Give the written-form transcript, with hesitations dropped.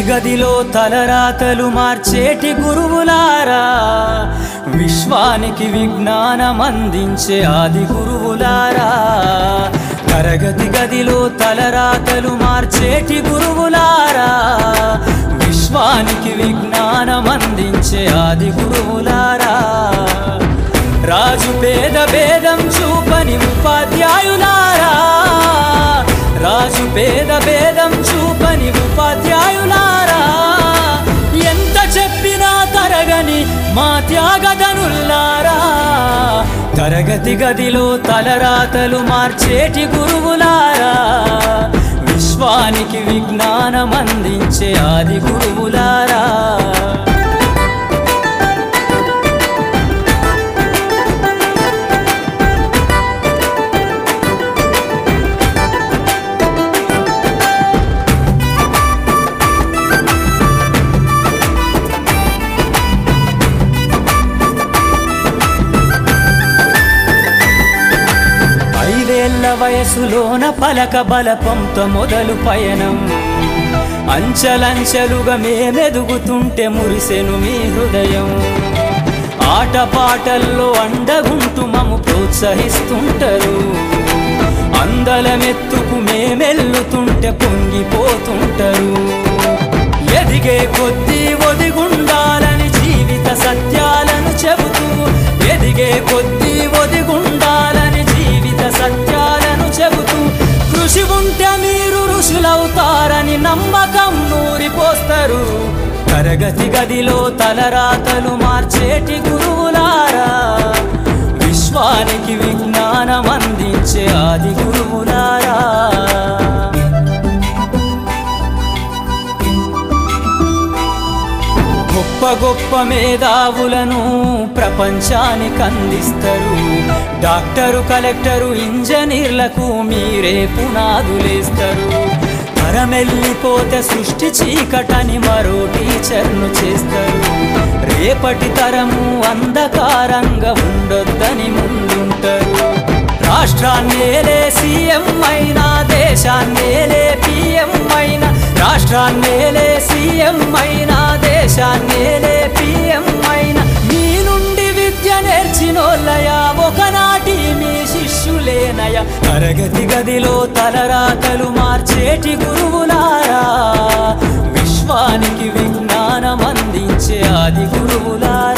గదిలో తలరాతలు మార్చేటి గురువులారా, విశ్వానికి విజ్ఞానం అందించే ఆది గురువులారా. తరగతి గదిలో తలరాతలు మార్చేటి గురువులారా, విశ్వానికి విజ్ఞానం అందించే ఆది గురువులారా. రాజు పేద భేదం చూపని ఉపాధ్యాయులారా, రాజు పేద భేదం చూపని ఉపాధ్యాయులారా. ఎంత చెప్పినా తరగని మా త్యాగధనుల్లారా, తరగతి గదిలో తలరాతలు మార్చేటి గురువులారా, విశ్వానికి విజ్ఞానం అందించే ఆది గురువులారా. వయసులోన పలక బలపంతో మొదలు పయనం, అంచలంచెలుగా మేమెదుగుతుంటే మురిసెను మీ హృదయం. ఆటపాటల్లో అండగుంటూ మము ప్రోత్సహిస్తుంటారు, అందలమెత్తుకు మేమెల్లుతుంటే పొంగిపోతుంటారు. ఎదిగే కొద్దీ ఒదిగుండాలని జీవిత సత్యాలను చెబుతూ, ఎదిగే కొద్దీ ఒదిగుండాలని జీవిత సత్యాలను చెబుతూ, కృషి ఉంటే మీరు ఋషులవుతారని నమ్మకం నూరిపోస్తారు. తరగతి గదిలో తలరాతలు మార్చేటి గురువులారా, విశ్వానికి విజ్ఞానం అందించే ఆది గురువులారా. గొప్ప గొప్ప మేధావులను ప్రపంచానికి అందిస్తారు. డాక్టరు, కలెక్టరు, ఇంజనీర్లకు మీరే పునాదులేస్తారు. తరమెల్లిపోతే సృష్టి చీకటని మరో టీచర్ను చేస్తారు. రేపటి తరము అంధకారంగా ఉండొద్దని ముందుంటారు. రాష్ట్రాన్నేలే సీఎం అయినా, దేశాన్నేలే పిఎం అయినా, రాష్ట్రాన్నేలే సీఎం అయినా, దేశాన్నేలే పిఎం అయినా, మీ నుండి విద్య నేర్చినోళ్ళయా, ఒకనాటి మీ శిష్యులేనయ. తరగతి గదిలో తలరాతలు మార్చేటి గురువులారా, విశ్వానికి విజ్ఞానం అందించే ఆది గురువులారా.